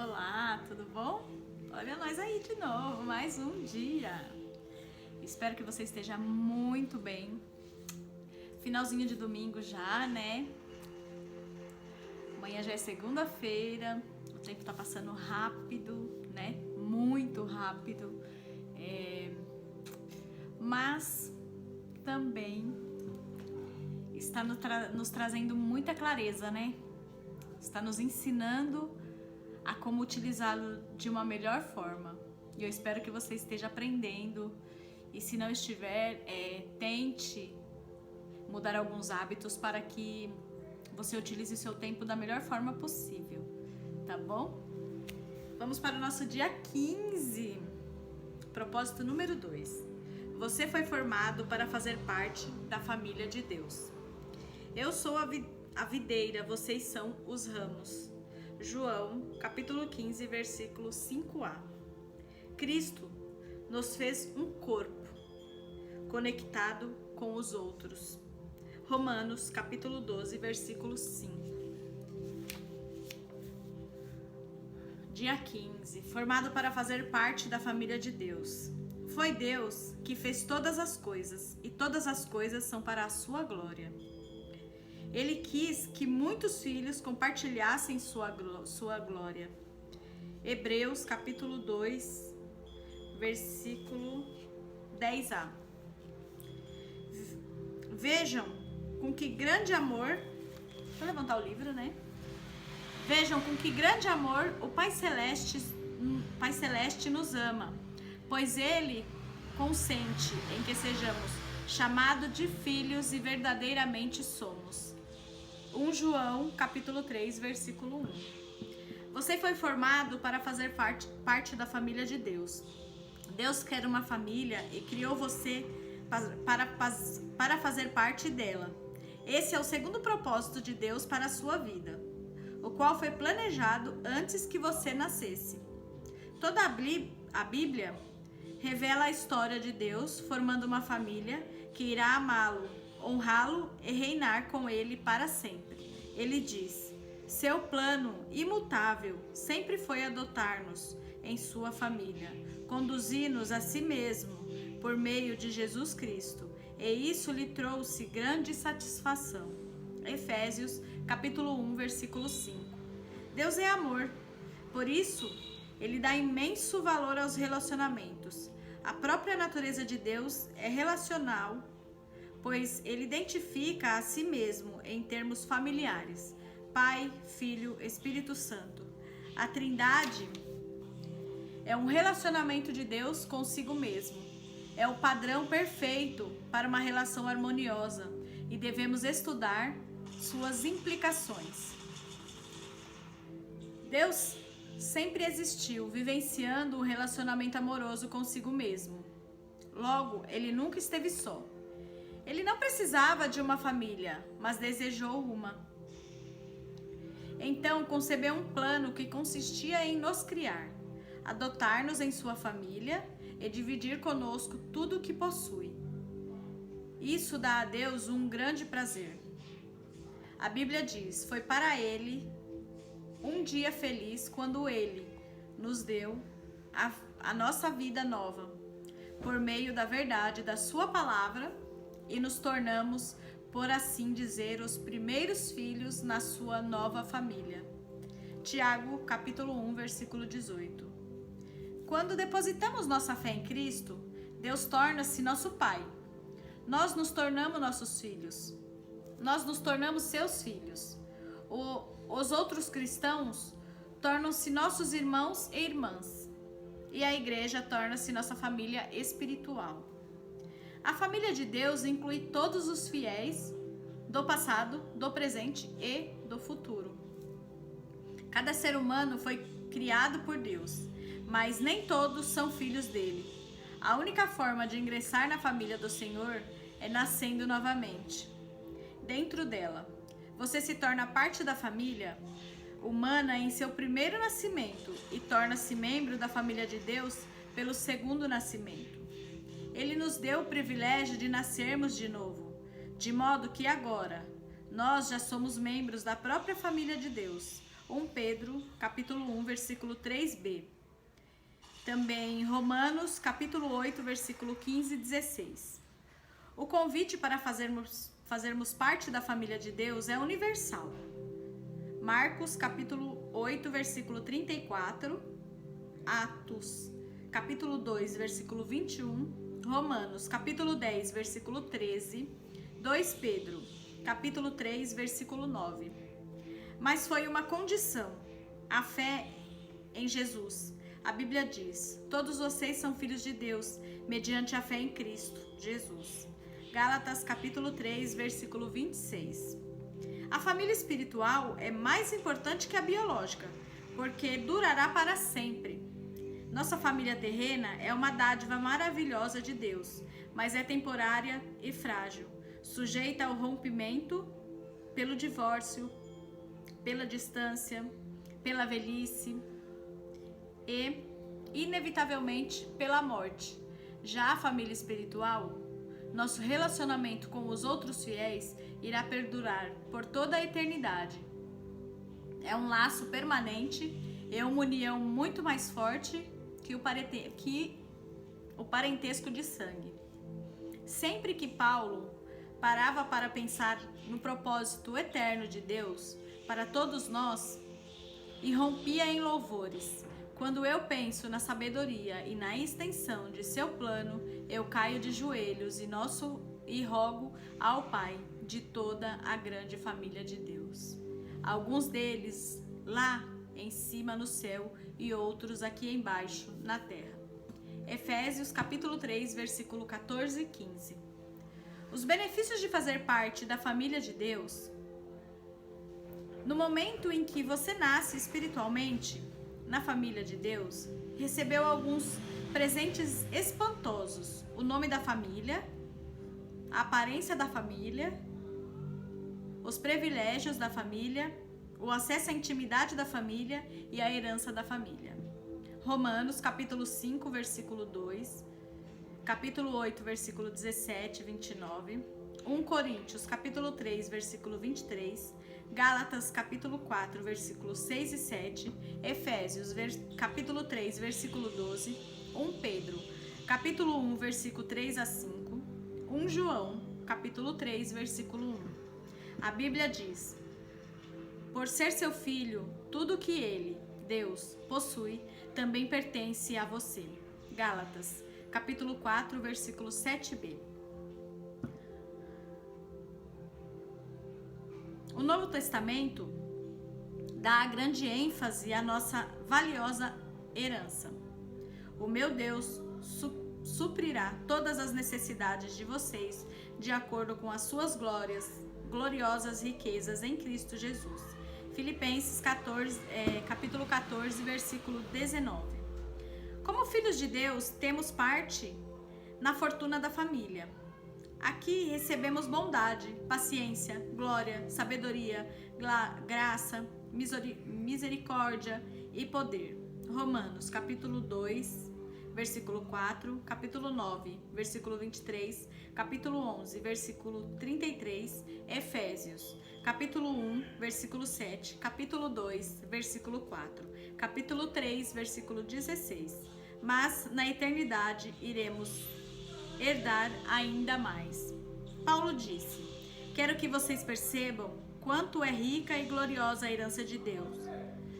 Olá, tudo bom? Olha nós aí de novo, mais um dia. Espero que você esteja muito bem. Finalzinho de domingo já, né? Amanhã já é segunda-feira, o tempo tá passando rápido, né? Muito rápido. Mas também está nos trazendo muita clareza, né? Está nos ensinando a como utilizá-lo de uma melhor forma. E eu espero que você esteja aprendendo. E se não estiver, tente mudar alguns hábitos para que você utilize o seu tempo da melhor forma possível, tá bom? Vamos para o nosso dia 15. Propósito número 2. Você foi formado para fazer parte da família de Deus. Eu sou a videira, vocês são os ramos. João, capítulo 15, versículo 5a. Cristo nos fez um corpo conectado com os outros. Romanos, capítulo 12, versículo 5. Dia 15. Formado para fazer parte da família de Deus. Foi Deus que fez todas as coisas, e todas as coisas são para a sua glória. Ele quis que muitos filhos compartilhassem sua glória. Hebreus capítulo 2, versículo 10a. Vejam com que grande amor... Vou levantar o livro, né? Vejam com que grande amor o Pai Celeste nos ama, pois Ele consente em que sejamos chamados de filhos e verdadeiramente somos. 1 João, capítulo 3, versículo 1. Você foi formado para fazer parte da família de Deus. Deus quer uma família e criou você para fazer parte dela. Esse é o segundo propósito de Deus para a sua vida, o qual foi planejado antes que você nascesse. Toda a Bíblia revela a história de Deus formando uma família que irá amá-lo, honrá-lo e reinar com ele para sempre. Ele diz: seu plano imutável sempre foi adotar-nos em sua família, conduzir-nos a si mesmo por meio de Jesus Cristo, e isso lhe trouxe grande satisfação. Efésios, capítulo 1, versículo 5. Deus é amor, por isso ele dá imenso valor aos relacionamentos. A própria natureza de Deus é relacional, pois ele identifica a si mesmo em termos familiares: Pai, Filho, Espírito Santo. A Trindade é um relacionamento de Deus consigo mesmo. É o padrão perfeito para uma relação harmoniosa e devemos estudar suas implicações. Deus sempre existiu, vivenciando um relacionamento amoroso consigo mesmo. Logo, ele nunca esteve só. Ele não precisava de uma família, mas desejou uma. Então, concebeu um plano que consistia em nos criar, adotar-nos em sua família e dividir conosco tudo o que possui. Isso dá a Deus um grande prazer. A Bíblia diz: foi para ele um dia feliz quando ele nos deu a nossa vida nova, por meio da verdade da sua palavra, e nos tornamos, por assim dizer, os primeiros filhos na sua nova família. Tiago, capítulo 1, versículo 18. Quando depositamos nossa fé em Cristo, Deus torna-se nosso Pai. Nós nos tornamos nossos filhos. Nós nos tornamos seus filhos. Os outros cristãos tornam-se nossos irmãos e irmãs. E a igreja torna-se nossa família espiritual. A família de Deus inclui todos os fiéis do passado, do presente e do futuro. Cada ser humano foi criado por Deus, mas nem todos são filhos dele. A única forma de ingressar na família do Senhor é nascendo novamente. Dentro dela, você se torna parte da família humana em seu primeiro nascimento e torna-se membro da família de Deus pelo segundo nascimento. Ele nos deu o privilégio de nascermos de novo, de modo que agora nós já somos membros da própria família de Deus, 1 Pedro, capítulo 1, versículo 3b. Também Romanos, capítulo 8, versículo 15 e 16. O convite para fazermos parte da família de Deus é universal. Marcos, capítulo 8, versículo 34. Atos, capítulo 2, versículo 21. Romanos, capítulo 10, versículo 13. 2 Pedro, capítulo 3, versículo 9. Mas foi uma condição, a fé em Jesus. A Bíblia diz: todos vocês são filhos de Deus, mediante a fé em Cristo Jesus. Gálatas capítulo 3, versículo 26. A família espiritual é mais importante que a biológica, porque durará para sempre. Nossa família terrena é uma dádiva maravilhosa de Deus, mas é temporária e frágil, sujeita ao rompimento pelo divórcio, pela distância, pela velhice e, inevitavelmente, pela morte. Já a família espiritual, nosso relacionamento com os outros fiéis irá perdurar por toda a eternidade. É um laço permanente e uma união muito mais forte que o parentesco de sangue. Sempre que Paulo parava para pensar no propósito eterno de Deus para todos nós, irrompia em louvores. Quando eu penso na sabedoria e na extensão de seu plano, eu caio de joelhos e rogo ao Pai de toda a grande família de Deus. Alguns deles lá em cima no céu e outros aqui embaixo na terra. Efésios capítulo 3, versículo 14 e 15. Os benefícios de fazer parte da família de Deus. No momento em que você nasce espiritualmente na família de Deus, recebeu alguns presentes espantosos: o nome da família, a aparência da família, os privilégios da família, o acesso à intimidade da família e a herança da família. Romanos, capítulo 5, versículo 2, capítulo 8, versículo 17 e 29, 1 Coríntios, capítulo 3, versículo 23, Gálatas, capítulo 4, versículos 6 e 7, Efésios, capítulo 3, versículo 12, 1 Pedro, capítulo 1, versículo 3 a 5, 1 João, capítulo 3, versículo 1. A Bíblia diz: por ser seu filho, tudo que ele, Deus, possui, também pertence a você. Gálatas, capítulo 4, versículo 7b. O Novo Testamento dá grande ênfase à nossa valiosa herança. O meu Deus suprirá todas as necessidades de vocês de acordo com as suas gloriosas riquezas em Cristo Jesus. Filipenses capítulo 14, versículo 19. Como filhos de Deus, temos parte na fortuna da família. Aqui recebemos bondade, paciência, glória, sabedoria, graça, misericórdia e poder. Romanos, capítulo 2, versículo 4, capítulo 9, versículo 23, capítulo 11, versículo 33, Efésios, capítulo 1, versículo 7, capítulo 2, versículo 4, capítulo 3, versículo 16. Mas na eternidade iremos herdar ainda mais. Paulo disse: quero que vocês percebam quanto é rica e gloriosa a herança de Deus,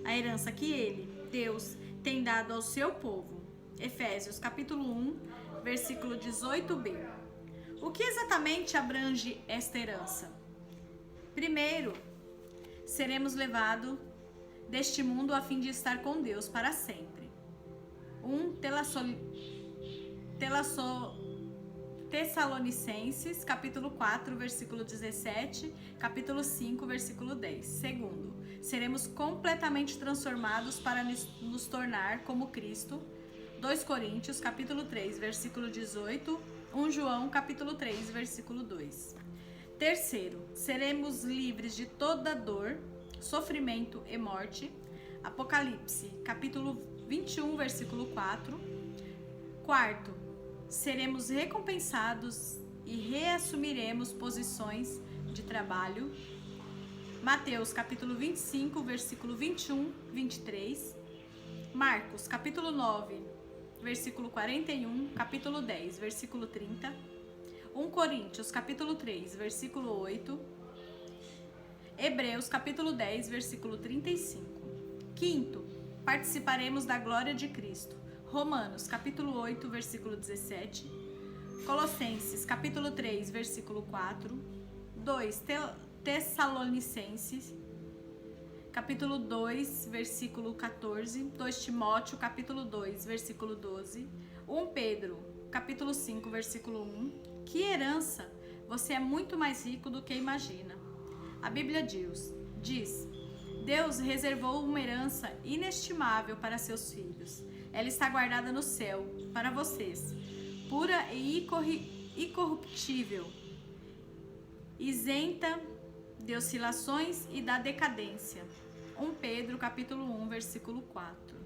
a herança que ele, Deus, tem dado ao seu povo. Efésios capítulo 1, versículo 18b. O que exatamente abrange esta herança? Primeiro, seremos levados deste mundo a fim de estar com Deus para sempre. 1 Tessalonicenses, capítulo 4, versículo 17, capítulo 5, versículo 10. Segundo, seremos completamente transformados para nos tornar como Cristo. 2 Coríntios, capítulo 3, versículo 18, 1 João, capítulo 3, versículo 2. Terceiro, seremos livres de toda dor, sofrimento e morte. Apocalipse, capítulo 21, versículo 4. Quarto, seremos recompensados e reassumiremos posições de trabalho. Mateus, capítulo 25, versículo 21, 23. Marcos, capítulo 9, versículo 41, capítulo 10, versículo 30. 1 Coríntios, capítulo 3, versículo 8. Hebreus, capítulo 10, versículo 35. Quinto, participaremos da glória de Cristo. Romanos, capítulo 8, versículo 17. Colossenses, capítulo 3, versículo 4. 2 Tessalonicenses, capítulo 2, versículo 14. 2 Timóteo, capítulo 2, versículo 12. 1 Pedro, capítulo 5, versículo 1. Que herança! Você é muito mais rico do que imagina. A Bíblia diz: Deus reservou uma herança inestimável para seus filhos. Ela está guardada no céu, para vocês, pura e incorruptível, isenta de oscilações e da decadência. 1 Pedro, capítulo 1, versículo 4.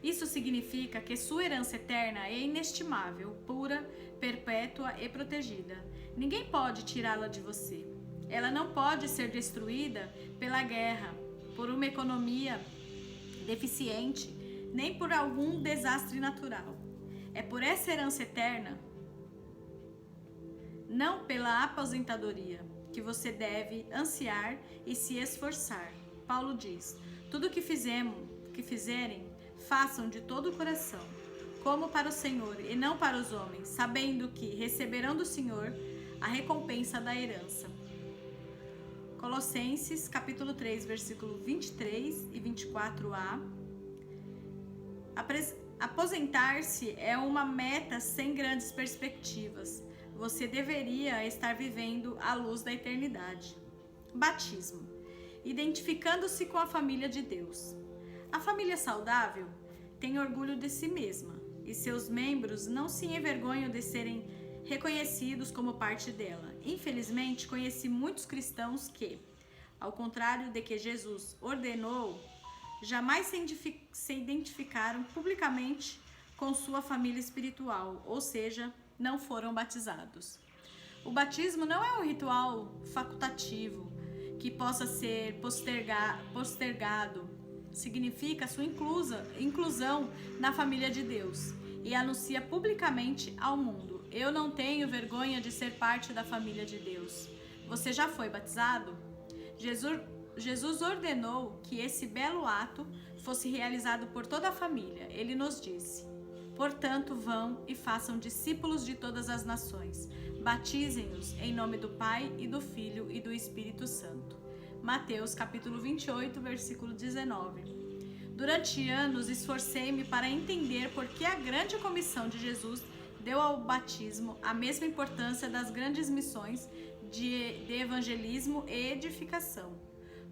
Isso significa que sua herança eterna é inestimável, pura, perpétua e protegida. Ninguém pode tirá-la de você. Ela não pode ser destruída pela guerra, por uma economia deficiente, nem por algum desastre natural. É por essa herança eterna, não pela aposentadoria, que você deve ansiar e se esforçar. Paulo diz: tudo que fizerem, façam de todo o coração, como para o Senhor e não para os homens, sabendo que receberão do Senhor a recompensa da herança. Colossenses, capítulo 3, versículo 23 e 24a. Aposentar-se é uma meta sem grandes perspectivas. Você deveria estar vivendo à luz da eternidade. Batismo. Identificando-se com a família de Deus. A família saudável tem orgulho de si mesma e seus membros não se envergonham de serem reconhecidos como parte dela. Infelizmente, conheci muitos cristãos que, ao contrário de que Jesus ordenou, jamais se identificaram publicamente com sua família espiritual, ou seja, não foram batizados. O batismo não é um ritual facultativo que possa ser postergado. Significa sua inclusão na família de Deus e anuncia publicamente ao mundo: eu não tenho vergonha de ser parte da família de Deus. Você já foi batizado? Jesus ordenou que esse belo ato fosse realizado por toda a família. Ele nos disse: portanto, vão e façam discípulos de todas as nações. Batizem-os em nome do Pai e do Filho e do Espírito Santo. Mateus, capítulo 28, versículo 19. Durante anos, esforcei-me para entender por que a grande comissão de Jesus deu ao batismo a mesma importância das grandes missões de evangelismo e edificação.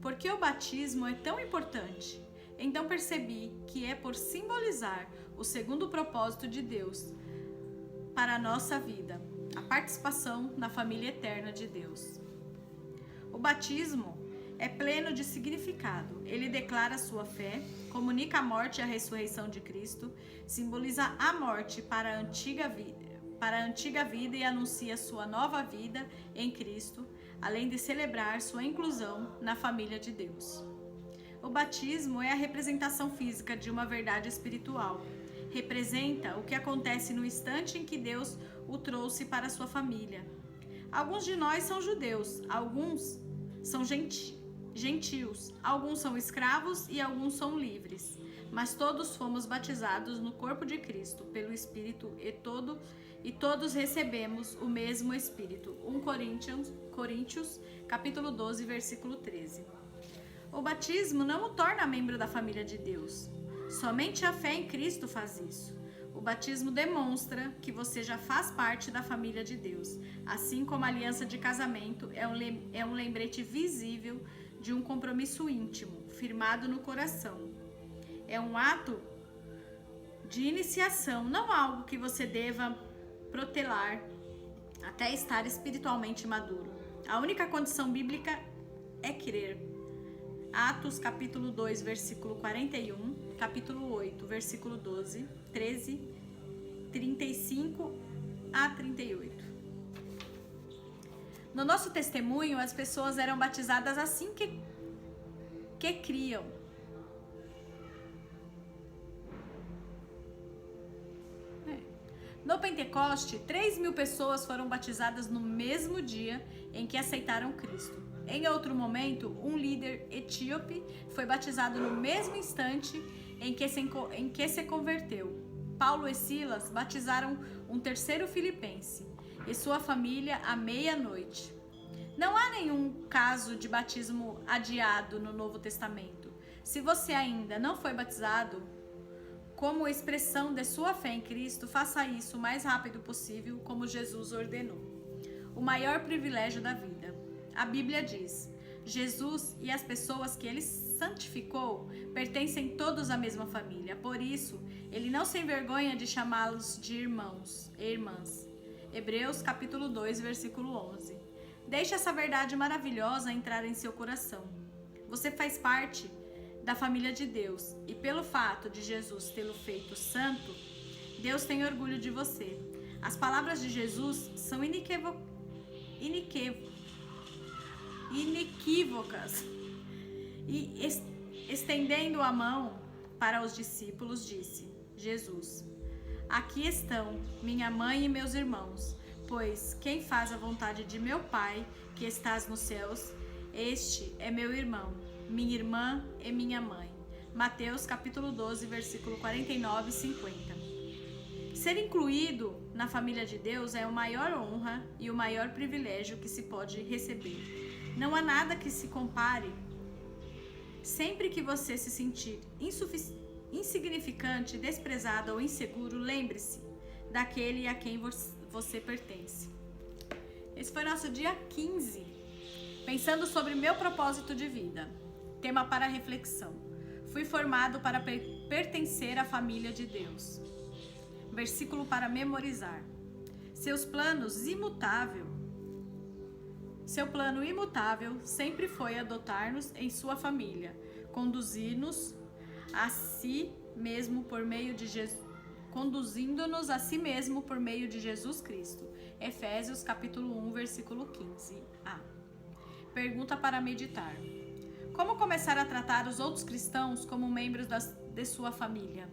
Por que o batismo é tão importante? Então percebi que é por simbolizar o segundo propósito de Deus para a nossa vida, a participação na família eterna de Deus. O batismo é pleno de significado. Ele declara sua fé, comunica a morte e a ressurreição de Cristo, simboliza a morte para a antiga vida e anuncia sua nova vida em Cristo, além de celebrar sua inclusão na família de Deus. O batismo é a representação física de uma verdade espiritual. Representa o que acontece no instante em que Deus o trouxe para sua família. Alguns de nós são judeus, alguns são gentios, alguns são escravos e alguns são livres. Mas todos fomos batizados no corpo de Cristo pelo Espírito e todos recebemos o mesmo Espírito. 1 Coríntios, capítulo 12, versículo 13. O batismo não o torna membro da família de Deus. Somente a fé em Cristo faz isso. O batismo demonstra que você já faz parte da família de Deus, assim como a aliança de casamento é um lembrete visível de um compromisso íntimo, firmado no coração. É um ato de iniciação, não algo que você deva protelar até estar espiritualmente maduro. A única condição bíblica é crer. Atos capítulo 2, versículo 41, capítulo 8, versículo 12, 13, 35 a 38. No nosso testemunho, as pessoas eram batizadas assim que criam. No Pentecoste, 3.000 pessoas foram batizadas no mesmo dia em que aceitaram Cristo. Em outro momento, um líder etíope foi batizado no mesmo instante em que se converteu. Paulo e Silas batizaram um terceiro filipense e sua família à meia-noite. Não há nenhum caso de batismo adiado no Novo Testamento. Se você ainda não foi batizado, como expressão de sua fé em Cristo, faça isso o mais rápido possível, como Jesus ordenou. O maior privilégio da vida. A Bíblia diz: Jesus e as pessoas que ele santificou pertencem todos à mesma família. Por isso, ele não se envergonha de chamá-los de irmãos e irmãs. Hebreus capítulo 2, versículo 11. Deixe essa verdade maravilhosa entrar em seu coração. Você faz parte da família de Deus, e pelo fato de Jesus tê-lo feito santo, Deus tem orgulho de você. As palavras de Jesus são inequívocas. E estendendo a mão para os discípulos, disse Jesus: aqui estão minha mãe e meus irmãos, pois quem faz a vontade de meu Pai, que estás nos céus, este é meu irmão, minha irmã e minha mãe. Mateus capítulo 12, versículo 49 e 50. Ser incluído na família de Deus é a maior honra e o maior privilégio que se pode receber. Não há nada que se compare. Sempre que você se sentir insignificante, desprezado ou inseguro, lembre-se daquele a quem você pertence. Esse foi nosso dia 15, pensando sobre meu propósito de vida. Tema para reflexão: fui formado para pertencer à família de Deus. Versículo para memorizar: seu plano imutável sempre foi adotar-nos em sua família, conduzir-nos a si mesmo por meio de Jesus, conduzindo-nos a si mesmo por meio de Jesus Cristo. Efésios capítulo 1, versículo 15a. Pergunta para meditar: como começar a tratar os outros cristãos como membros de sua família?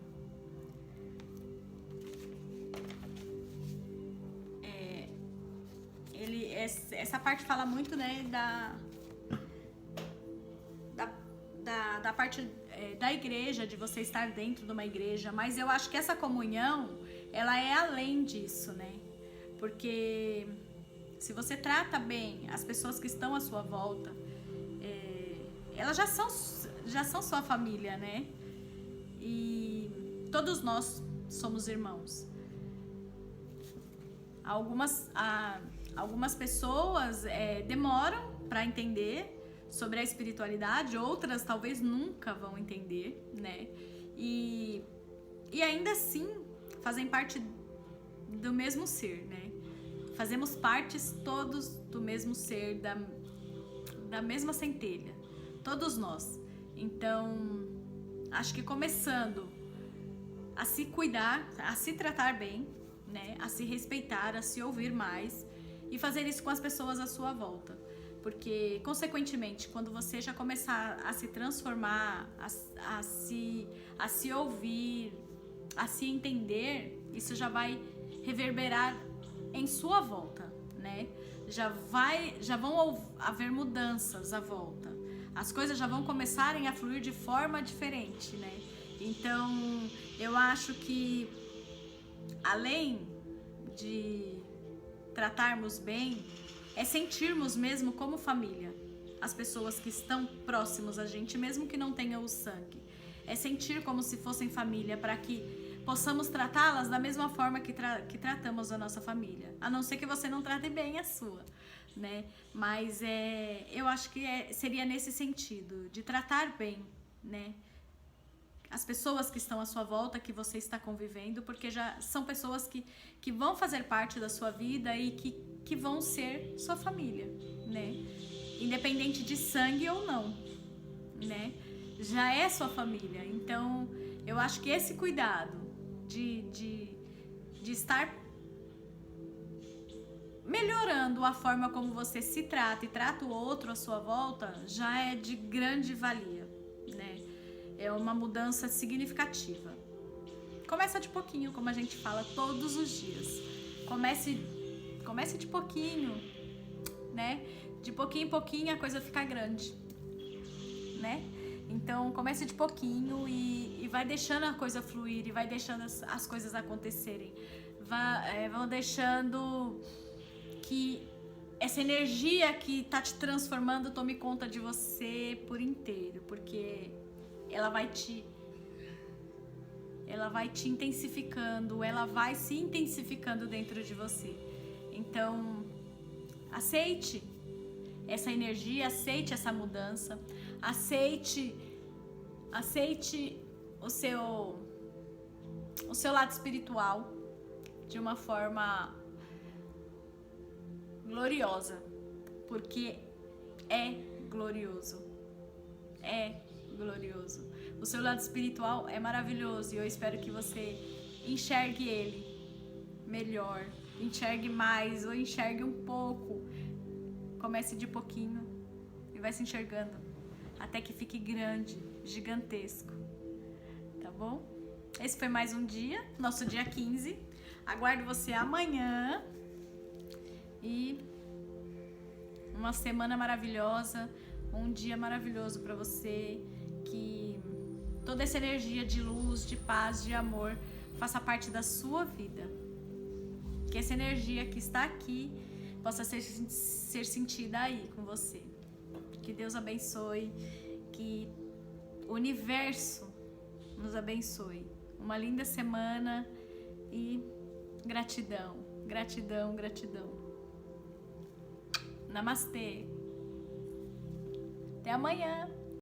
Essa parte fala muito, né, da parte da igreja, de você estar dentro de uma igreja, mas eu acho que essa comunhão, ela é além disso, né? Porque se você trata bem as pessoas que estão à sua volta, elas já são sua família, né? E todos nós somos irmãos. Algumas pessoas demoram para entender sobre a espiritualidade, outras talvez nunca vão entender, né? E ainda assim fazem parte do mesmo ser, né? Fazemos partes todos do mesmo ser, da mesma centelha, todos nós. Então, acho que começando a se cuidar, a se tratar bem, né? A se respeitar, a se ouvir mais e fazer isso com as pessoas à sua volta. Porque, consequentemente, quando você já começar a se transformar, a se ouvir, a se entender, isso já vai reverberar em sua volta, né? Já vão haver mudanças à volta. As coisas já vão começarem a fluir de forma diferente, né? Então, eu acho que, além de tratarmos bem, é sentirmos mesmo como família as pessoas que estão próximos a gente, mesmo que não tenham o sangue. É sentir como se fossem família, para que possamos tratá-las da mesma forma que tratamos a nossa família. A não ser que você não trate bem a sua, né? Mas eu acho que seria nesse sentido, de tratar bem, né? As pessoas que estão à sua volta, que você está convivendo, porque já são pessoas que vão fazer parte da sua vida e que vão ser sua família, né? Independente de sangue ou não, né? Já é sua família. Então, eu acho que esse cuidado de estar melhorando a forma como você se trata e trata o outro à sua volta já é de grande valia. É uma mudança significativa. Começa de pouquinho, como a gente fala todos os dias. Comece de pouquinho, né? De pouquinho em pouquinho a coisa fica grande, né? Então comece de pouquinho e vai deixando a coisa fluir, e vai deixando as coisas acontecerem. Vão deixando que essa energia que tá te transformando tome conta de você por inteiro, porque ela vai te intensificando, ela vai se intensificando dentro de você. Então, aceite essa energia, aceite essa mudança, aceite o seu lado espiritual de uma forma gloriosa, porque é glorioso. É glorioso. O seu lado espiritual é maravilhoso e eu espero que você enxergue ele melhor, enxergue mais ou enxergue um pouco. Comece de pouquinho e vai se enxergando até que fique grande, gigantesco. Tá bom? Esse foi mais um dia, nosso dia 15. Aguardo você amanhã e uma semana maravilhosa, um dia maravilhoso para você, que toda essa energia de luz, de paz, de amor faça parte da sua vida. Que essa energia que está aqui possa ser sentida aí com você. Que Deus abençoe, que o universo nos abençoe. Uma linda semana e gratidão, gratidão, gratidão. Namastê. Até amanhã.